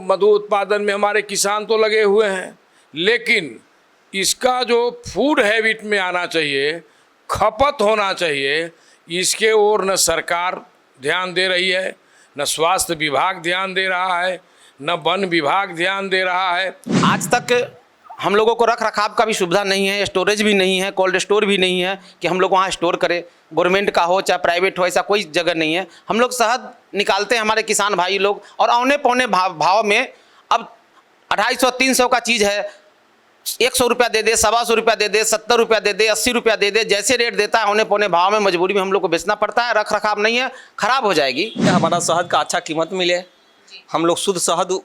मधु उत्पादन में हमारे किसान तो लगे हुए हैं, लेकिन इसका जो फूड हैबिट में आना चाहिए, खपत होना चाहिए, इसके ओर न सरकार ध्यान दे रही है, न स्वास्थ्य विभाग ध्यान दे रहा है, न वन विभाग ध्यान दे रहा है। आज तक हम लोगों को रख रखाव का भी सुविधा नहीं है, स्टोरेज भी नहीं है, कोल्ड स्टोर भी नहीं है कि हम लोग वहाँ स्टोर करें। गवर्नमेंट का हो चाहे प्राइवेट हो, ऐसा कोई जगह नहीं है। हम लोग शहद निकालते हैं, हमारे किसान भाई लोग, और औने पौने भाव में अब 250-300 का चीज़ है, 100 रुपया दे दे, 125 रुपया दे दे, 70 रुपया दे दे, 80 रुपया दे दे, जैसे रेट देता है औने पौने भाव में मजबूरी में हम लोग को बेचना पड़ता है। रख रखाव नहीं है, खराब हो जाएगी। हमारा शहद का अच्छा कीमत मिले, हम लोग शुद्ध शहद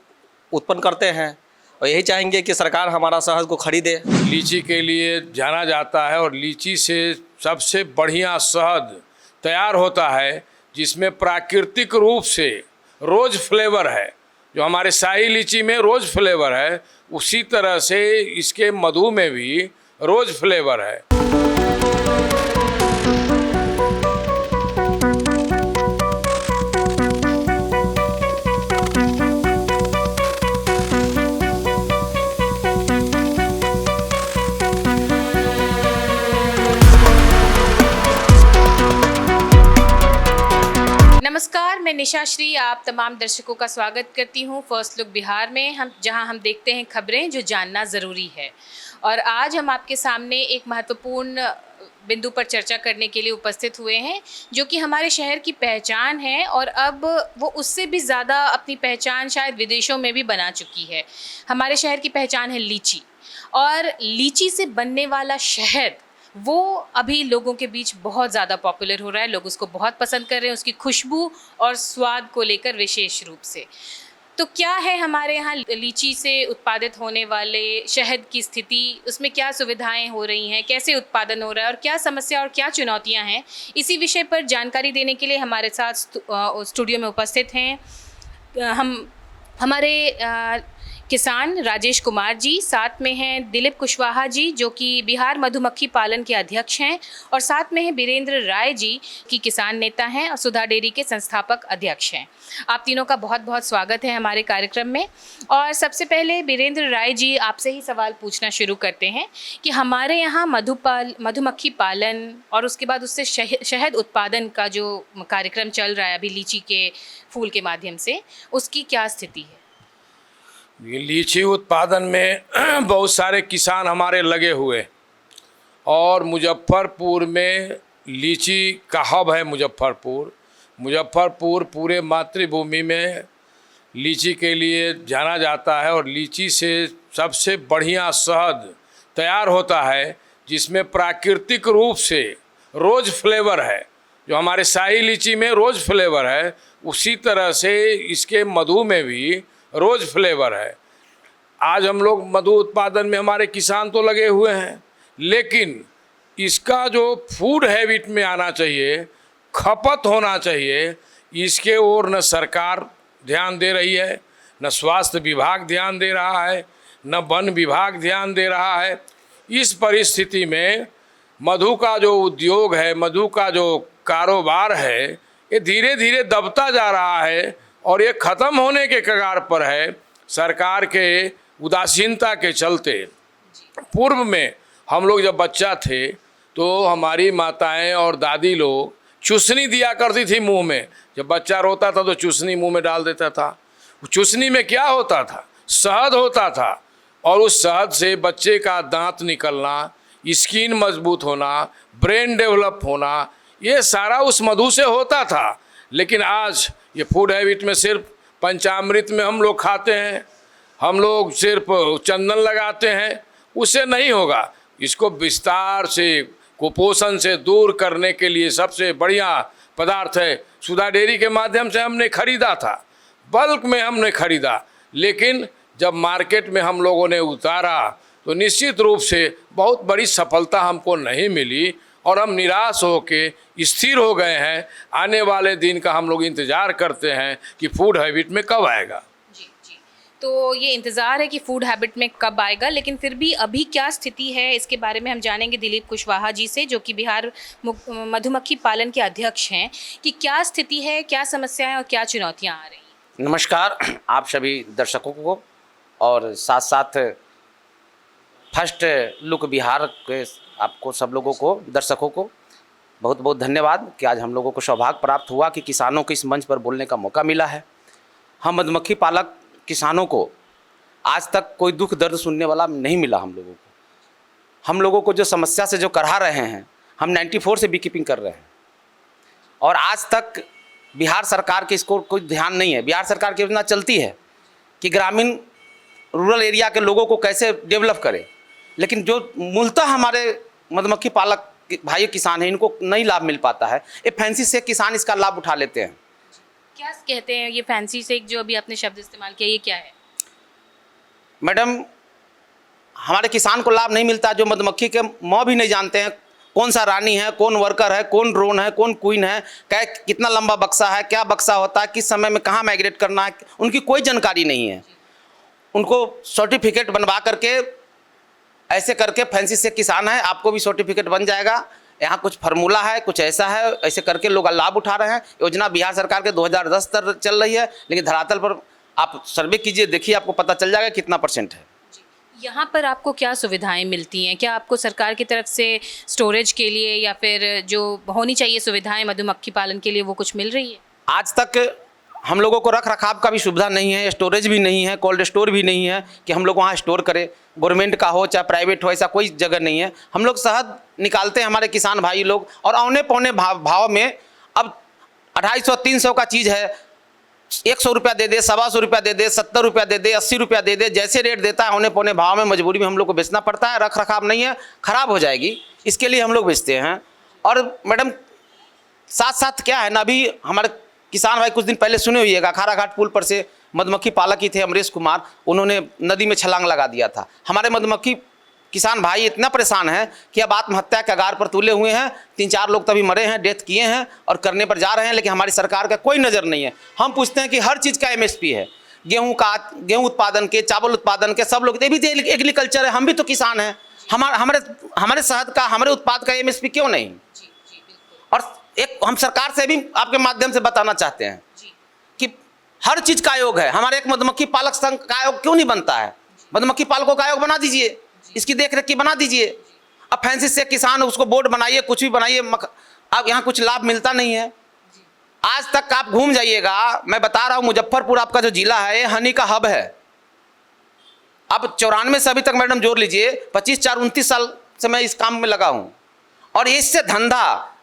उत्पन्न करते हैं और यही चाहेंगे कि सरकार हमारा शहद को खरीदे। लीची के लिए जाना जाता है और लीची से सबसे बढ़िया शहद तैयार होता है जिसमें प्राकृतिक रूप से रोज़ फ्लेवर है। जो हमारे शाही लीची में रोज़ फ्लेवर है, उसी तरह से इसके मधु में भी रोज़ फ्लेवर है। नमस्कार, मैं निशा श्री आप तमाम दर्शकों का स्वागत करती हूं फर्स्ट लुक बिहार में, जहां हम देखते हैं खबरें जो जानना ज़रूरी है। और आज हम आपके सामने एक महत्वपूर्ण बिंदु पर चर्चा करने के लिए उपस्थित हुए हैं, जो कि हमारे शहर की पहचान है और अब वो उससे भी ज़्यादा अपनी पहचान शायद विदेशों में भी बना चुकी है। हमारे शहर की पहचान है लीची, और लीची से बनने वाला शहद वो अभी लोगों के बीच बहुत ज़्यादा पॉपुलर हो रहा है। लोग उसको बहुत पसंद कर रहे हैं, उसकी खुशबू और स्वाद को लेकर विशेष रूप से। तो क्या है हमारे यहाँ लीची से उत्पादित होने वाले शहद की स्थिति, उसमें क्या सुविधाएं हो रही हैं, कैसे उत्पादन हो रहा है और क्या समस्या और क्या चुनौतियाँ हैं, इसी विषय पर जानकारी देने के लिए हमारे साथ स्टूडियो में उपस्थित हैं हमारे किसान राजेश कुमार जी, साथ में हैं दिलीप कुशवाहा जी जो कि बिहार मधुमक्खी पालन के अध्यक्ष हैं, और साथ में हैं बीरेंद्र राय जी की किसान नेता हैं और सुधा डेयरी के संस्थापक अध्यक्ष हैं। आप तीनों का बहुत बहुत स्वागत है हमारे कार्यक्रम में। और सबसे पहले बीरेंद्र राय जी, आपसे ही सवाल पूछना शुरू करते हैं कि हमारे यहाँ मधुमक्खी पालन और उसके बाद उससे शहद उत्पादन का जो कार्यक्रम चल रहा है अभी लीची के फूल के माध्यम से, उसकी क्या स्थिति है? लीची उत्पादन में बहुत सारे किसान हमारे लगे हुए, और मुजफ्फरपुर में लीची का हब है। मुजफ्फरपुर पूरे मातृभूमि में लीची के लिए जाना जाता है, और लीची से सबसे बढ़िया शहद तैयार होता है जिसमें प्राकृतिक रूप से रोज़ फ्लेवर है। जो हमारे शाही लीची में रोज़ फ्लेवर है, उसी तरह से इसके मधु में भी रोज़ फ्लेवर है। आज हम लोग मधु उत्पादन में हमारे किसान तो लगे हुए हैं, लेकिन इसका जो फूड हैबिट में आना चाहिए, खपत होना चाहिए, इसके ओर न सरकार ध्यान दे रही है, न स्वास्थ्य विभाग ध्यान दे रहा है, न वन विभाग ध्यान दे रहा है। इस परिस्थिति में मधु का जो उद्योग है, मधु का जो कारोबार है, ये धीरे धीरे दबता जा रहा है और ये ख़त्म होने के कगार पर है। सरकार के उदासीनता के चलते पूर्व में हम लोग जब बच्चा थे तो हमारी माताएं और दादी लोग चूसनी दिया करती थी मुंह में। जब बच्चा रोता था तो चूसनी मुंह में डाल देता था। चूसनी में क्या होता था? शहद होता था, और उस शहद से बच्चे का दांत निकलना, स्किन मजबूत होना, ब्रेन डेवलप होना, ये सारा उस मधु से होता था। लेकिन आज ये फूड हैबिट में सिर्फ पंचामृत में हम लोग खाते हैं, हम लोग सिर्फ चंदन लगाते हैं, उससे नहीं होगा। इसको विस्तार से कुपोषण से दूर करने के लिए सबसे बढ़िया पदार्थ है। सुधा डेयरी के माध्यम से हमने खरीदा था, बल्क में हमने खरीदा, लेकिन जब मार्केट में हम लोगों ने उतारा तो निश्चित रूप से बहुत बड़ी सफलता हमको नहीं मिली, और हम निराश होके स्थिर हो गए हैं। आने वाले दिन का हम लोग इंतज़ार करते हैं कि फूड हैबिट में कब आएगा। जी। तो ये इंतज़ार है कि फूड हैबिट में कब आएगा, लेकिन फिर भी अभी क्या स्थिति है इसके बारे में हम जानेंगे दिलीप कुशवाहा जी से, जो कि बिहार मधुमक्खी पालन के अध्यक्ष हैं, कि क्या स्थिति है, क्या समस्याएं और क्या चुनौतियां आ रही हैं। नमस्कार आप सभी दर्शकों को और साथ साथ फर्स्ट लुक बिहार के आपको सब लोगों को, दर्शकों को बहुत बहुत धन्यवाद कि आज हम लोगों को सौभाग्य प्राप्त हुआ कि किसानों के इस मंच पर बोलने का मौका मिला है। हम मधुमक्खी पालक किसानों को आज तक कोई दुख दर्द सुनने वाला नहीं मिला। हम लोगों को जो समस्या से जो करा रहे हैं, हम 94 से बी कीपिंग कर रहे हैं और आज तक बिहार सरकार के इसको कोई ध्यान नहीं है। बिहार सरकार की योजना चलती है कि ग्रामीण रूरल एरिया के लोगों को कैसे डेवलप करें, लेकिन जो मूलतः हमारे मधुमक्खी पालक भाई किसान हैं इनको नहीं लाभ मिल पाता है। ये फैंसी से किसान इसका लाभ उठा लेते हैं। क्या कहते हैं ये फैंसी सेक जो अभी आपने शब्द इस्तेमाल किया, ये क्या है? मैडम, हमारे किसान को लाभ नहीं मिलता जो मधुमक्खी के मौ भी नहीं जानते हैं कौन सा रानी है, कौन वर्कर है, कौन ड्रोन है, कौन क्वीन है, क्या कितना लंबा बक्सा है, क्या बक्सा होता है, किस समय में कहाँ माइग्रेट करना है, उनकी कोई जानकारी नहीं है। उनको सर्टिफिकेट बनवा करके ऐसे करके फैंसी से किसान है, आपको भी सर्टिफिकेट बन जाएगा, यहाँ कुछ फार्मूला है, कुछ ऐसा है, ऐसे करके लोग लाभ उठा रहे हैं। योजना बिहार सरकार के 2010 तक चल रही है, लेकिन धरातल पर आप सर्वे कीजिए, देखिए, आपको पता चल जाएगा कितना % है। यहाँ पर आपको क्या सुविधाएं मिलती हैं? क्या आपको सरकार की तरफ से स्टोरेज के लिए या फिर जो होनी चाहिए सुविधाएं मधुमक्खी पालन के लिए वो कुछ मिल रही है? आज तक हम लोगों को रख रखाव का भी सुविधा नहीं है, स्टोरेज भी नहीं है, कोल्ड स्टोर भी नहीं है कि हम लोग वहाँ स्टोर करें। गवर्नमेंट का हो चाहे प्राइवेट हो, ऐसा कोई जगह नहीं है। हम लोग शहद निकालते हैं, हमारे किसान भाई लोग, और औने पौने भाव में अब 250-300 का चीज़ है, 100 रुपया दे दे, 125 रुपया दे दे, 70 रुपया दे दे, 80 रुपया दे दे, जैसे रेट देता है औने पौने भाव में मजबूरी में हम लोग को बेचना पड़ता है। रख रखाव नहीं है, ख़राब हो जाएगी, इसके लिए हम लोग बेचते हैं। और मैडम साथ साथ क्या है ना, अभी हमारे किसान भाई कुछ दिन पहले सुने हुईएगा, खारा घाट पुल पर से मधुमक्खी पालक ही थे अमरीश कुमार, उन्होंने नदी में छलांग लगा दिया था। हमारे मधुमक्खी किसान भाई इतना परेशान हैं कि अब आत्महत्या के कगार पर तुले हुए हैं। 3-4 लोग तभी मरे हैं, डेथ किए हैं और करने पर जा रहे हैं, लेकिन हमारी सरकार का कोई नज़र नहीं है। हम पूछते हैं कि हर चीज़ का MSP है, गेहूँ उत्पादन के, चावल उत्पादन के, सब लोग, ये भी तो एग्रीकल्चर है, हम भी तो किसान हैं। हमारे शहद का, हमारे उत्पाद का MSP क्यों नहीं? और एक हम सरकार से भी आपके माध्यम से बताना चाहते हैं कि हर चीज़ का आयोग है, हमारे एक मधुमक्खी पालक संघ का आयोग क्यों नहीं बनता है? मधुमक्खी पालकों का आयोग बना दीजिए, इसकी देख रेख की बना दीजिए। अब फैंसी से किसान उसको बोर्ड बनाइए, कुछ भी बनाइए, अब यहाँ कुछ लाभ मिलता नहीं है। आज तक आप घूम जाइएगा, मैं बता रहा हूँ, मुजफ्फरपुर आपका जो जिला है ये हनी का हब है। अब 94 से अभी तक मैडम जोड़ लीजिए, 25-4-29 साल से मैं इस काम में लगा हूँ और इससे धंधा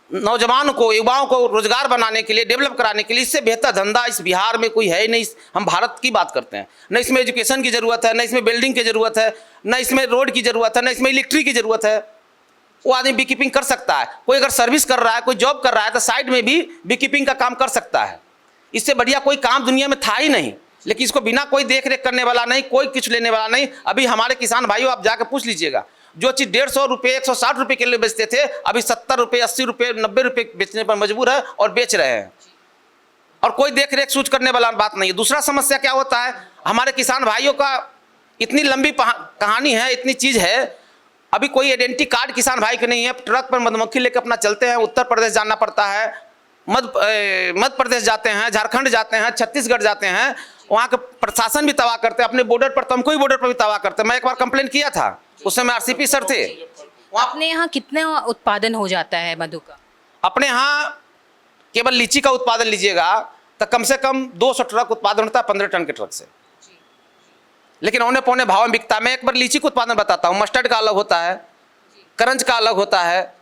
नौजवान को, युवाओं को रोजगार बनाने के लिए, डेवलप कराने के लिए, इससे बेहतर धंधा इस बिहार में कोई है ही नहीं। हम भारत की बात करते हैं, न इसमें एजुकेशन की ज़रूरत है, न इसमें बिल्डिंग की ज़रूरत है, न इसमें रोड की ज़रूरत है, न इसमें इलेक्ट्रिक की ज़रूरत है। वो आदमी बी कीपिंग कर सकता है, कोई अगर सर्विस कर रहा है, कोई जॉब कर रहा है तो साइड में भी बी कीपिंग का काम कर सकता है। इससे बढ़िया कोई काम दुनिया में था ही नहीं, लेकिन इसको बिना कोई देख रेख करने वाला नहीं, कोई कुछ लेने वाला नहीं। अभी हमारे किसान भाइयों, आप जाकर पूछ लीजिएगा, जो चीज़ 150 रुपये 160 रुपये के लिए बेचते थे, अभी 70 रुपये 80 रुपये 90 रुपये बेचने पर मजबूर है और बेच रहे हैं, और कोई देख रेख सूझ करने वाला बात नहीं है। दूसरा समस्या क्या होता है, हमारे किसान भाइयों का इतनी लंबी कहानी है, इतनी चीज़ है, अभी कोई आइडेंटिटी कार्ड किसान भाई के नहीं है। ट्रक पर मधुमक्खी लेकर अपना चलते हैं, उत्तर प्रदेश जाना पड़ता है, मध्य प्रदेश जाते हैं, झारखंड जाते हैं, छत्तीसगढ़ जाते हैं, वहाँ के प्रशासन भी तबाह करते हैं, अपने बॉर्डर पर, तुमको ही बॉर्डर पर भी तबाह करते हैं। मैं एक बार कंप्लेन किया था, उस समय RCP सर थे। अपने यहाँ कितना उत्पादन हो जाता है मधु का? अपने यहाँ केवल लीची का उत्पादन लीजिएगा तो कम से कम 200 ट्रक उत्पादन होता है 15 टन के ट्रक से, लेकिन औने पौने भाव में बिकता है। मैं एक बार लीची का उत्पादन बताता हूँ। मस्टर्ड का अलग होता है, करंज का अलग होता है,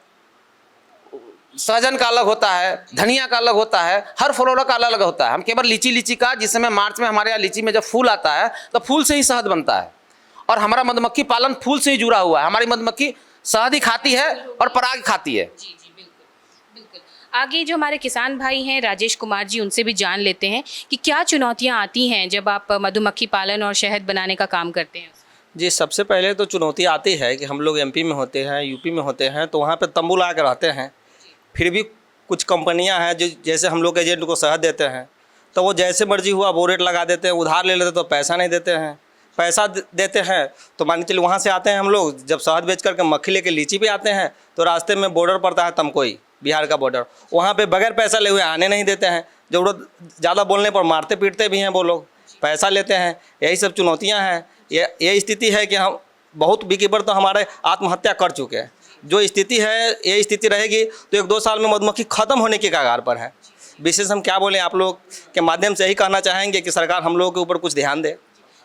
सहजन का अलग होता है, धनिया का अलग होता है, हर फ्लोरा का अलग अलग होता है। हम केवल लीची का, जिस समय मार्च में हमारे यहाँ लीची में जब फूल आता है तो फूल से ही शहद बनता है, और हमारा मधुमक्खी पालन फूल से ही जुड़ा हुआ है। हमारी मधुमक्खी शहद ही खाती है और पराग खाती है। जी बिल्कुल। आगे जो हमारे किसान भाई हैं राजेश कुमार जी, उनसे भी जान लेते हैं कि क्या चुनौतियां आती हैं जब आप मधुमक्खी पालन और शहद बनाने का काम करते हैं। जी, सबसे पहले तो चुनौती आती है कि हम लोग MP में होते हैं, UP में होते हैं, तो वहाँ पे तंबू लगा कर रहते हैं। फिर भी कुछ कंपनियां हैं जो जैसे हम लोग एजेंट को शहद देते हैं तो वो जैसे मर्जी हुआ वो रेट लगा देते हैं, उधार ले लेते तो पैसा नहीं देते हैं, पैसा देते हैं तो मान के चलिए वहाँ से आते हैं हम लोग, जब शहद बेच करके मक्खी लेके लीची पे आते हैं तो रास्ते में बॉर्डर पड़ता है तमकोई, बिहार का बॉर्डर, वहाँ पे बगैर पैसा ले हुए आने नहीं देते हैं। ज़रूरत ज़्यादा बोलने पर मारते पीटते भी हैं वो लोग, पैसा लेते हैं। यही सब चुनौतियाँ हैं। ये स्थिति है कि हम बहुत बीकीपर तो हमारे आत्महत्या कर चुके हैं। जो स्थिति है, ये स्थिति रहेगी तो 1-2 साल में मधुमक्खी ख़त्म होने की कगार पर है। विशेष हम क्या बोलें, आप लोग के माध्यम से यही कहना चाहेंगे कि सरकार हम लोगों के ऊपर कुछ ध्यान दे।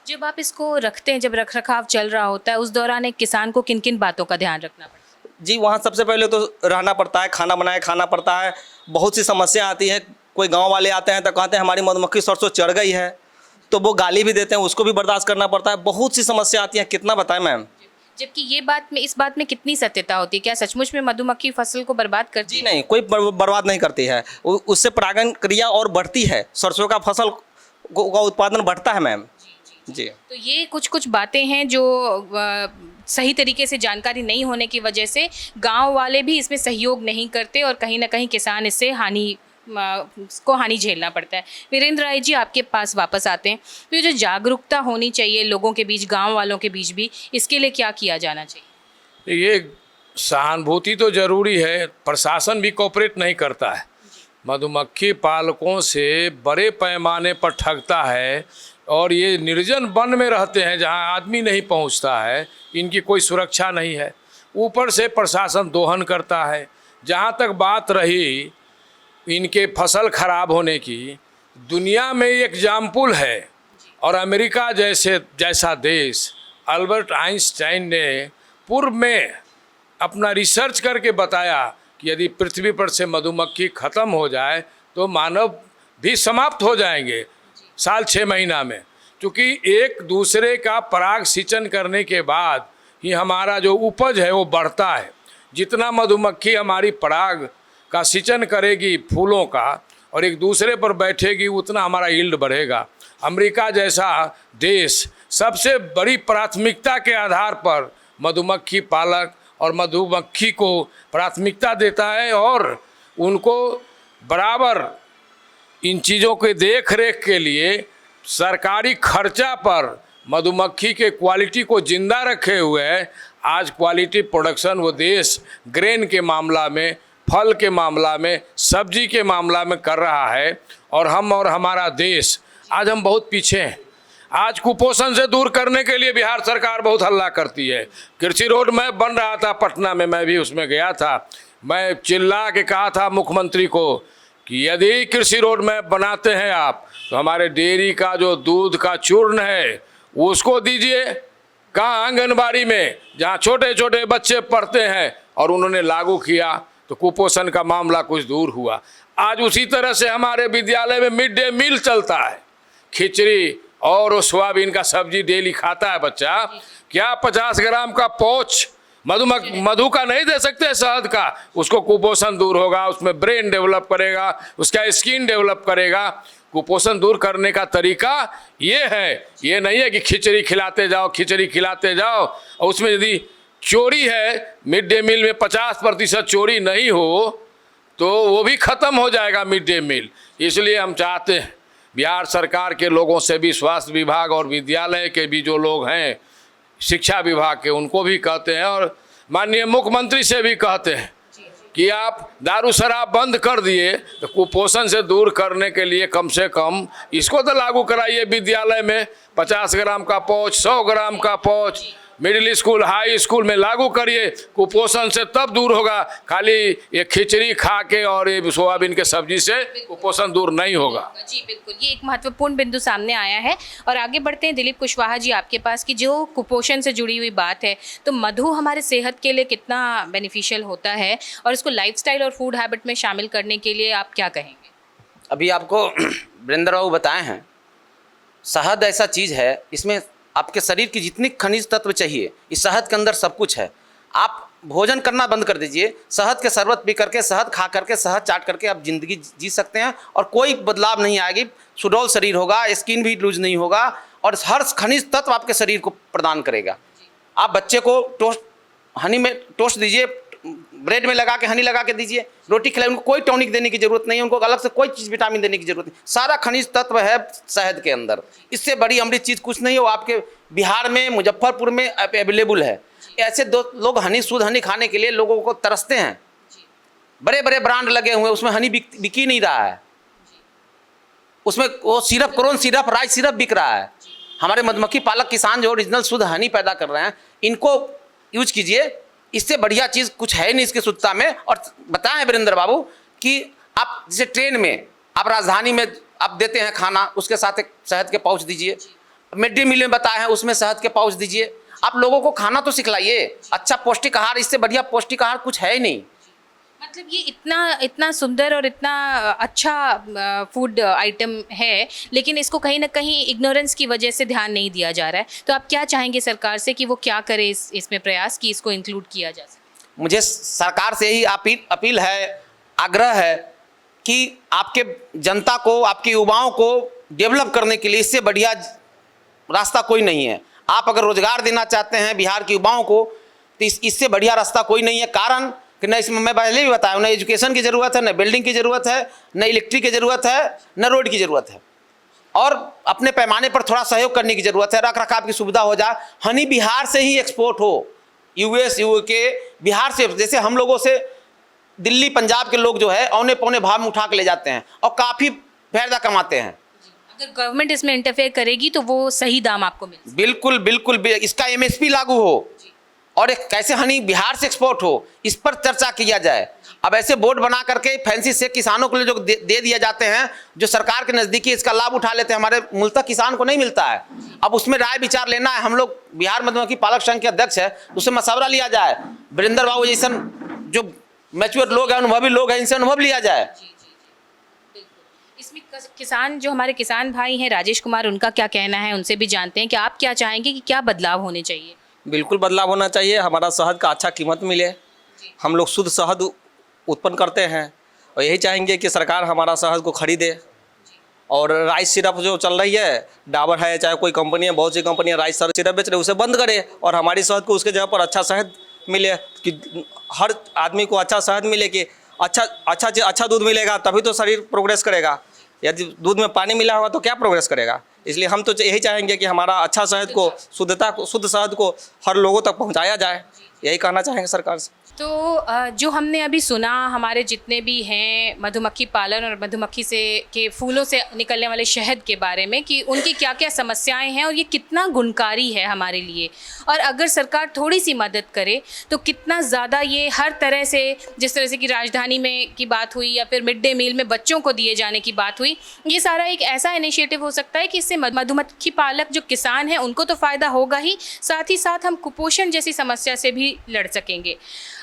जब आप इसको रखते हैं, जब रख रखाव चल रहा होता है, उस दौरान एक किसान को किन किन बातों का ध्यान रखना पड़ता है? जी, वहाँ सबसे पहले तो रहना पड़ता है, खाना बनाए खाना पड़ता है। बहुत सी समस्या आती है। कोई गांव वाले आते हैं तो कहते हैं हमारी मधुमक्खी सरसों चढ़ गई है, तो वो गाली भी देते हैं, उसको भी बर्दाश्त करना पड़ता है। बहुत सी समस्या आती है, कितना बताएं मैम। जबकि इस बात में कितनी सत्यता होती है? क्या सचमुच में मधुमक्खी फसल को बर्बाद करती जी है? नहीं, कोई बर्बाद नहीं करती है। उससे परागण क्रिया और बढ़ती है, सरसों का फसल का उत्पादन बढ़ता है मैम। जी, तो ये कुछ बातें हैं जो सही तरीके से जानकारी नहीं होने की वजह से गांव वाले भी इसमें सहयोग नहीं करते और कहीं ना कहीं किसान इससे हानि झेलना पड़ता है। वीरेंद्र राय जी, आपके पास वापस आते हैं। तो ये जो जागरूकता होनी चाहिए लोगों के बीच, गांव वालों के बीच भी, इसके लिए क्या किया जाना चाहिए? ये सहानुभूति तो ज़रूरी है, प्रशासन भी कोऑपरेट नहीं करता है। मधुमक्खी पालकों से बड़े पैमाने पर ठगता है और ये निर्जन वन में रहते हैं जहां आदमी नहीं पहुंचता है, इनकी कोई सुरक्षा नहीं है। ऊपर से प्रशासन दोहन करता है। जहां तक बात रही इनके फसल खराब होने की, दुनिया में एक एग्जाम्पल है और अमेरिका जैसा देश, अल्बर्ट आइंस्टाइन ने पूर्व में अपना रिसर्च करके बताया कि यदि पृथ्वी पर से मधुमक्खी ख़त्म हो जाए तो मानव भी समाप्त हो जाएंगे साल 6 महीना में। क्योंकि एक दूसरे का पराग सिंचन करने के बाद ही हमारा जो उपज है वो बढ़ता है। जितना मधुमक्खी हमारी पराग का सिंचन करेगी फूलों का और एक दूसरे पर बैठेगी, उतना हमारा यील्ड बढ़ेगा। अमेरिका जैसा देश सबसे बड़ी प्राथमिकता के आधार पर मधुमक्खी पालक और मधुमक्खी को प्राथमिकता देता है और उनको बराबर इन चीज़ों के देख रेख के लिए सरकारी खर्चा पर मधुमक्खी के क्वालिटी को जिंदा रखे हुए आज क्वालिटी प्रोडक्शन वो देश ग्रेन के मामला में, फल के मामला में, सब्जी के मामला में कर रहा है। और हम और हमारा देश आज हम बहुत पीछे हैं। आज कुपोषण से दूर करने के लिए बिहार सरकार बहुत हल्ला करती है। कृषि रोड में बन रहा था पटना में, मैं भी उसमें गया था। मैं चिल्ला के कहा था मुख्यमंत्री को कि यदि कृषि रोड में बनाते हैं आप तो हमारे डेयरी का जो दूध का चूर्ण है उसको दीजिए। कहाँ? आंगनबाड़ी में, जहाँ छोटे छोटे बच्चे पढ़ते हैं, और उन्होंने लागू किया तो कुपोषण का मामला कुछ दूर हुआ। आज उसी तरह से हमारे विद्यालय में मिड डे मील चलता है। खिचड़ी और सोयाबीन का सब्जी डेली खाता है बच्चा। क्या 50 ग्राम का पौच मधु का नहीं दे सकते? शहद का, उसको कुपोषण दूर होगा, उसमें ब्रेन डेवलप करेगा, उसका स्किन डेवलप करेगा। कुपोषण दूर करने का तरीका ये है, ये नहीं है कि खिचड़ी खिलाते जाओ, खिचड़ी खिलाते जाओ। और उसमें यदि चोरी है, मिड डे मील में 50% चोरी नहीं हो तो वो भी ख़त्म हो जाएगा मिड डे मील। इसलिए हम चाहते हैं बिहार सरकार के लोगों से भी, स्वास्थ्य विभाग और विद्यालय के भी जो लोग हैं, शिक्षा विभाग के, उनको भी कहते हैं और माननीय मुख्यमंत्री से भी कहते हैं कि आप दारू शराब बंद कर दिए तो कुपोषण से दूर करने के लिए कम से कम इसको तो लागू कराइए। विद्यालय में 50 ग्राम का पौच, 100 ग्राम का पौच, मिडिल स्कूल, हाई स्कूल में लागू करिए। कुपोषण से तब दूर होगा, खाली ये खिचड़ी खा के और ये सोयाबीन के सब्जी से कुपोषण दूर नहीं होगा। जी बिल्कुल, ये एक महत्वपूर्ण बिंदु सामने आया है। और आगे बढ़ते हैं दिलीप कुशवाहा जी आपके पास कि जो कुपोषण से जुड़ी हुई बात है, तो मधु हमारे सेहत के लिए कितना बेनिफिशियल होता है और इसको लाइफस्टाइल और फूड हैबिट में शामिल करने के लिए आप क्या कहेंगे? अभी आपको वीरेंद्र बाबू बताए हैं, शहद ऐसा चीज़ है, इसमें आपके शरीर की जितनी खनिज तत्व चाहिए इस शहद के अंदर सब कुछ है। आप भोजन करना बंद कर दीजिए, शहद के शरबत पी करके, शहद खा करके, शहद चाट करके आप ज़िंदगी जी सकते हैं और कोई बदलाव नहीं आएगी। सुडौल शरीर होगा, स्किन भी लूज नहीं होगा और हर खनिज तत्व आपके शरीर को प्रदान करेगा। आप बच्चे को टोस्ट, हनी में टोस्ट दीजिए, ब्रेड में लगा के हनी लगा के दीजिए, रोटी खिलाइए। उनको कोई टॉनिक देने की जरूरत नहीं है, उनको अलग से कोई चीज़ विटामिन देने की जरूरत नहीं। सारा खनिज तत्व है शहद के अंदर। इससे बड़ी अमृत चीज़ कुछ नहीं है। वो आपके बिहार में, मुजफ्फरपुर में अवेलेबल है। ऐसे दो लोग हनी, शुद्ध हनी खाने के लिए लोगों को तरसते हैं। बड़े बड़े ब्रांड लगे हुए हैं, उसमें हनी बिक ही नहीं रहा है। उसमें वो syrup, corn syrup, rice syrup बिक रहा है। हमारे मधुमक्खी पालक किसान जो ओरिजिनल शुद्ध हनी पैदा कर रहे हैं, इनको यूज कीजिए। इससे बढ़िया चीज़ कुछ है नहीं इसकी शुद्धता में। और बताएं वीरेंद्र बाबू कि आप जैसे ट्रेन में, आप राजधानी में आप देते हैं खाना, उसके साथ एक शहद के पाउच दीजिए। मिड डे मील में बताए हैं, उसमें शहद के पाउच दीजिए। आप लोगों को खाना तो सिखलाइए, अच्छा पौष्टिक आहार। इससे बढ़िया पौष्टिक आहार कुछ है ही नहीं। मतलब ये इतना सुंदर और इतना अच्छा फूड आइटम है, लेकिन इसको कहीं ना कहीं इग्नोरेंस की वजह से ध्यान नहीं दिया जा रहा है। तो आप क्या चाहेंगे सरकार से कि वो क्या करे इसमें प्रयास कि इसको इंक्लूड किया जा सके? मुझे सरकार से ही अपील है, आग्रह है कि आपके जनता को, आपके युवाओं को डेवलप करने के लिए इससे बढ़िया रास्ता कोई नहीं है। आप अगर रोजगार देना चाहते हैं बिहार के युवाओं को, तो इससे बढ़िया रास्ता कोई नहीं है। कारण कि न इसमें मैं पहले भी बताया, न एजुकेशन की ज़रूरत है, न बिल्डिंग की ज़रूरत है, न इलेक्ट्रिक की ज़रूरत है, न रोड की ज़रूरत है। और अपने पैमाने पर थोड़ा सहयोग करने की ज़रूरत है, रख रखाव की सुविधा हो जाए। हनी बिहार से ही एक्सपोर्ट हो, US, UK, बिहार से। जैसे हम लोगों से दिल्ली, पंजाब के लोग जो है औने पौने भाव में उठा के ले जाते हैं और काफ़ी फायदा कमाते हैं। अगर गवर्नमेंट इसमें इंटरफेयर करेगी तो वो सही दाम आपको मिले। बिल्कुल बिल्कुल, इसका MSP लागू हो और एक कैसे हनी बिहार से एक्सपोर्ट हो, इस पर चर्चा किया जाए। अब ऐसे बोर्ड बना करके फैंसी से किसानों को जो दे दिया जाते हैं, जो सरकार के नज़दीकी इसका लाभ उठा लेते हैं, हमारे मूलतः किसान को नहीं मिलता है। अब उसमें राय विचार लेना है। हम लोग बिहार मधुमक्खी पालक संघ के अध्यक्ष है, उससे मशवरा लिया जाए। वीरेंद्र बाबू जैसन जो मैच्योर लोग हैं, अनुभवी लोग हैं, इनसे अनुभव लिया जाए। इसमें किसान, जो हमारे किसान भाई हैं राजेश कुमार, उनका क्या कहना है, उनसे भी जानते हैं कि आप क्या चाहेंगे कि क्या बदलाव होने चाहिए। बिल्कुल बदलाव होना चाहिए। हमारा शहद का अच्छा कीमत मिले। हम लोग शुद्ध शहद उत्पन्न करते हैं और यही चाहेंगे कि सरकार हमारा शहद को खरीदे। और राइस सिरप जो चल रही है, डाबर है, चाहे कोई कंपनी है, बहुत सी कंपनियां राइस सिरप बेच रही है, उसे बंद करे और हमारी शहद को उसके जगह पर अच्छा शहद मिले, कि हर आदमी को अच्छा शहद मिले, कि अच्छा दूध मिलेगा तभी तो शरीर प्रोग्रेस करेगा। यदि दूध में पानी मिला होगा तो क्या प्रोग्रेस करेगा। इसलिए हम तो यही चाहेंगे कि हमारा अच्छा शहद को, शुद्ध शहद को हर लोगों तक पहुंचाया जाए। यही कहना चाहेंगे सरकार से। तो जो हमने अभी सुना, हमारे जितने भी हैं मधुमक्खी पालन और मधुमक्खी से के फूलों से निकलने वाले शहद के बारे में, कि उनकी क्या क्या समस्याएं हैं और ये कितना गुणकारी है हमारे लिए, और अगर सरकार थोड़ी सी मदद करे तो कितना ज़्यादा ये हर तरह से, जिस तरह से कि राजधानी में की बात हुई या फिर मिड डे मील में बच्चों को दिए जाने की बात हुई, ये सारा एक ऐसा इनिशिएटिव हो सकता है कि इससे मधुमक्खी पालक जो किसान हैं उनको तो फ़ायदा होगा ही, साथ ही साथ हम कुपोषण जैसी समस्या से भी लड़ सकेंगे।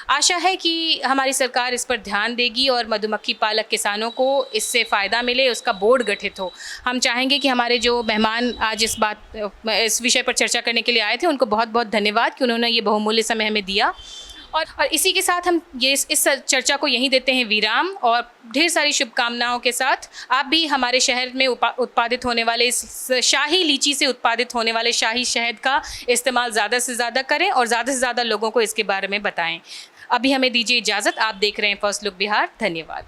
आशा है कि हमारी सरकार इस पर ध्यान देगी और मधुमक्खी पालक किसानों को इससे फ़ायदा मिले, उसका बोर्ड गठित हो। हम चाहेंगे कि हमारे जो मेहमान आज इस विषय पर चर्चा करने के लिए आए थे, उनको बहुत बहुत धन्यवाद कि उन्होंने ये बहुमूल्य समय हमें दिया। और इसी के साथ हम इस चर्चा को यहीं देते हैं विराम, और ढेर सारी शुभकामनाओं के साथ आप भी हमारे शहर में उत्पादित होने वाले इस शाही लीची से उत्पादित होने वाले शाही शहद का इस्तेमाल ज़्यादा से ज़्यादा करें और ज़्यादा से ज़्यादा लोगों को इसके बारे में बताएं। अभी हमें दीजिए इजाज़त। आप देख रहे हैं फर्स्ट लुक बिहार। धन्यवाद।